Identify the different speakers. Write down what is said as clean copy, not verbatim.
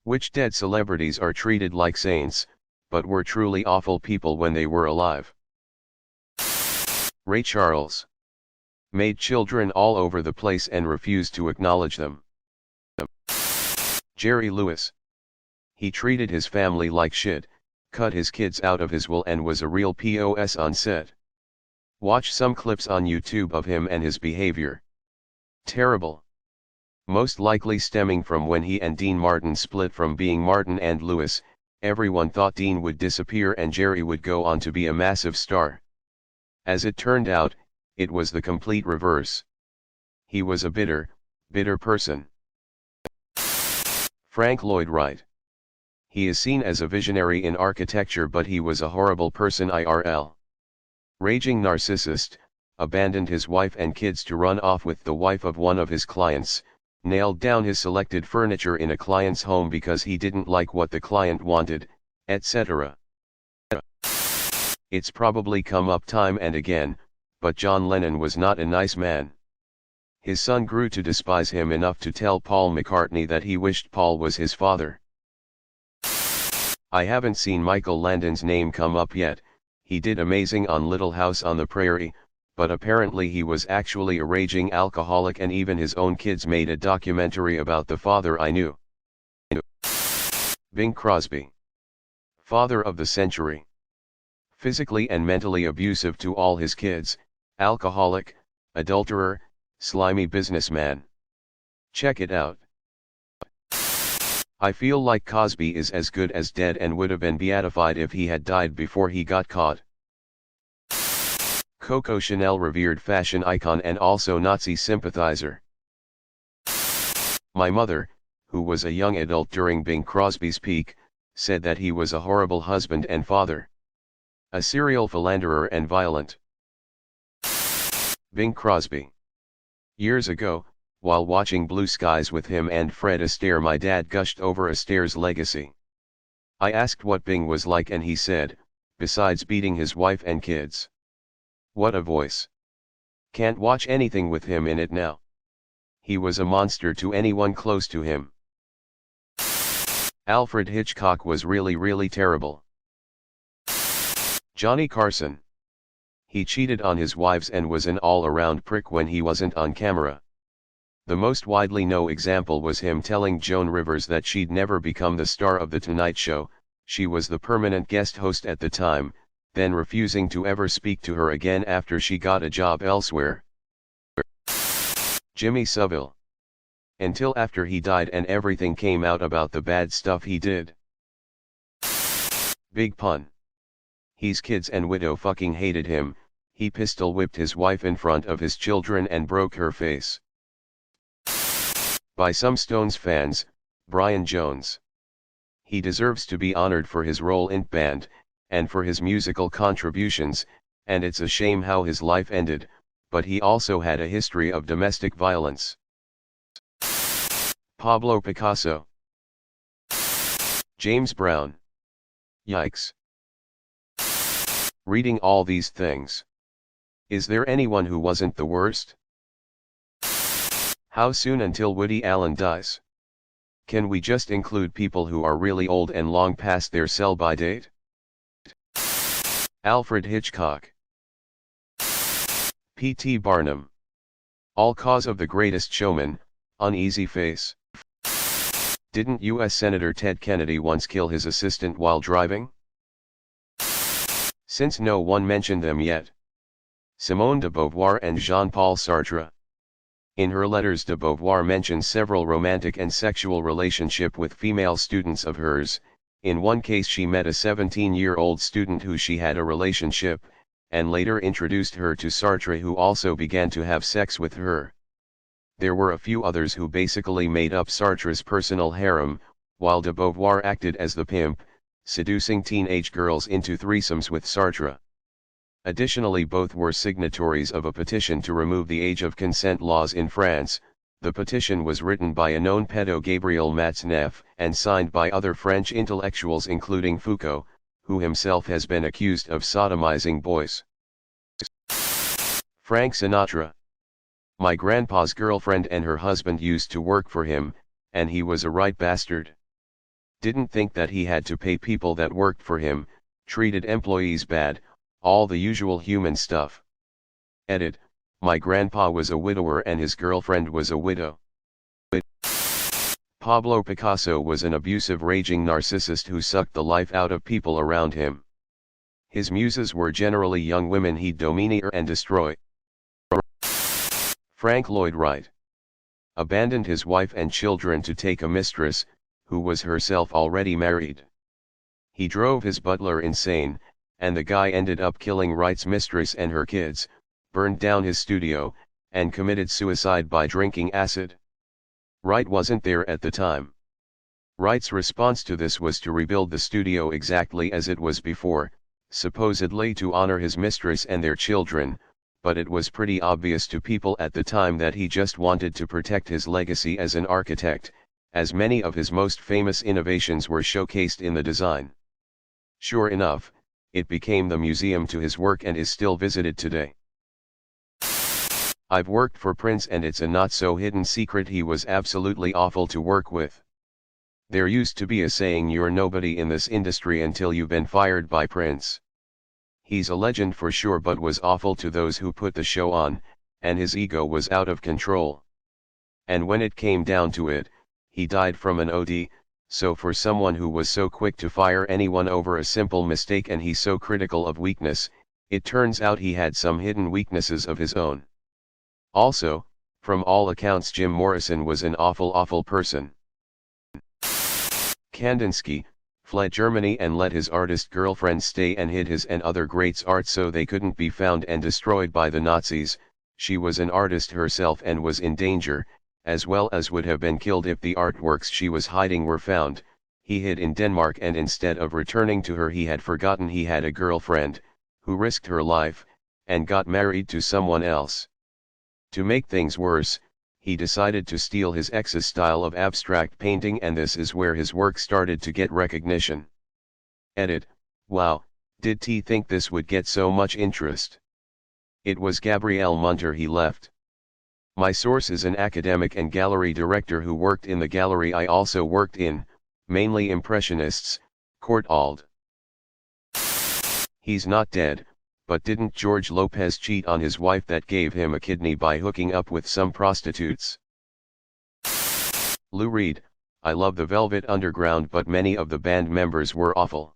Speaker 1: Which dead celebrities are treated like saints, but were truly awful people when they were alive? Ray Charles. Made children all over the place and refused to acknowledge them. Jerry Lewis. He treated his family like shit, cut his kids out of his will and was a real POS on set. Watch some clips on YouTube of him and his behavior. Terrible. Most likely stemming from when he and Dean Martin split. From being Martin and Lewis, everyone thought Dean would disappear and Jerry would go on to be a massive star. As it turned out, it was the complete reverse. He was a bitter person. Frank Lloyd Wright. He is seen as a visionary in architecture, but he was a horrible person IRL. Raging narcissist, abandoned his wife and kids to run off with the wife of one of his clients, nailed down his selected furniture in a client's home because he didn't like what the client wanted, etc. It's probably come up time and again, but John Lennon was not a nice man. His son grew to despise him enough to tell Paul McCartney that he wished Paul was his father. I haven't seen Michael Landon's name come up yet. He did amazing on Little House on the Prairie, but apparently he was actually a raging alcoholic, and even his own kids made a documentary about the father I knew. Bing Crosby. Father of the century. Physically and mentally abusive to all his kids, alcoholic, adulterer, slimy businessman. Check it out. I feel like Cosby is as good as dead and would have been beatified if he had died before he got caught. Coco Chanel, revered fashion icon and also Nazi sympathizer. My mother, who was a young adult during Bing Crosby's peak, said that he was a horrible husband and father. A serial philanderer and violent. Bing Crosby. Years ago, while watching Blue Skies with him and Fred Astaire, my dad gushed over Astaire's legacy. I asked what Bing was like and he said, besides beating his wife and kids. What a voice. Can't watch anything with him in it now. He was a monster to anyone close to him. Alfred Hitchcock was really terrible. Johnny Carson. He cheated on his wives and was an all-around prick when he wasn't on camera. The most widely known example was him telling Joan Rivers that she'd never become the star of The Tonight Show. She was the permanent guest host at the time, then refusing to ever speak to her again after she got a job elsewhere. Jimmy Savile. Until after he died and everything came out about the bad stuff he did. Big Pun. His kids and widow fucking hated him. He pistol whipped his wife in front of his children and broke her face. By some Stones fans, Brian Jones. He deserves to be honored for his role in band, and for his musical contributions, and it's a shame how his life ended, but he also had a history of domestic violence. Pablo Picasso. James Brown. Yikes. Reading all these things. Is there anyone who wasn't the worst? How soon until Woody Allen dies? Can we just include people who are really old and long past their sell-by date? Alfred Hitchcock. P.T. Barnum. All cause of The Greatest Showman, Uneasy Face. Didn't U.S. Senator Ted Kennedy once kill his assistant while driving? Since no one mentioned them yet. Simone de Beauvoir and Jean-Paul Sartre. In her letters, de Beauvoir mentions several romantic and sexual relationships with female students of hers. In one case she met a 17-year-old student who she had a relationship, and later introduced her to Sartre, who also began to have sex with her. There were a few others who basically made up Sartre's personal harem, while de Beauvoir acted as the pimp, seducing teenage girls into threesomes with Sartre. Additionally, both were signatories of a petition to remove the age of consent laws in France. The petition was written by a known pedo, Gabriel Matzneff, and signed by other French intellectuals including Foucault, who himself has been accused of sodomizing boys. Frank Sinatra. My grandpa's girlfriend and her husband used to work for him, and he was a right bastard. didn't think that he had to pay people that worked for him, treated employees bad, all the usual human stuff. Edit, my grandpa was a widower and his girlfriend was a widow. Pablo Picasso was an abusive raging narcissist who sucked the life out of people around him. His muses were generally young women he'd domineer and destroy. Lloyd Wright abandoned his wife and children to take a mistress, who was herself already married. He drove his butler insane, and the guy ended up killing Wright's mistress and her kids, burned down his studio, and committed suicide by drinking acid. Wright wasn't there at the time. Wright's response to this was to rebuild the studio exactly as it was before, supposedly to honor his mistress and their children, but it was pretty obvious to people at the time that he just wanted to protect his legacy as an architect, as many of his most famous innovations were showcased in the design. Sure enough, it became the museum to his work and is still visited today. I've worked for Prince and it's a not-so-hidden secret he was absolutely awful to work with. There used to be a saying, you're nobody in this industry until you've been fired by Prince. He's a legend for sure, but was awful to those who put the show on, and his ego was out of control. And when it came down to it, he died from an OD, so for someone who was so quick to fire anyone over a simple mistake and he's so critical of weakness, it turns out he had some hidden weaknesses of his own. Also, from all accounts Jim Morrison was an awful person. Kandinsky fled Germany and let his artist girlfriend stay and hid his and other greats' art so they couldn't be found and destroyed by the Nazis. She was an artist herself and was in danger, as well as would have been killed if the artworks she was hiding were found. He hid in Denmark, and instead of returning to her he had forgotten he had a girlfriend, who risked her life, and got married to someone else. To make things worse, he decided to steal his ex's style of abstract painting, and this is where his work started to get recognition. Edit, wow, did T think this would get so much interest? It was Gabrielle Munter he left. My source is an academic and gallery director who worked in the gallery I also worked in, mainly Impressionists, Court Ald. He's not dead, but didn't George Lopez cheat on his wife that gave him a kidney by hooking up with some prostitutes? Lou Reed, I love the Velvet Underground, but many of the band members were awful.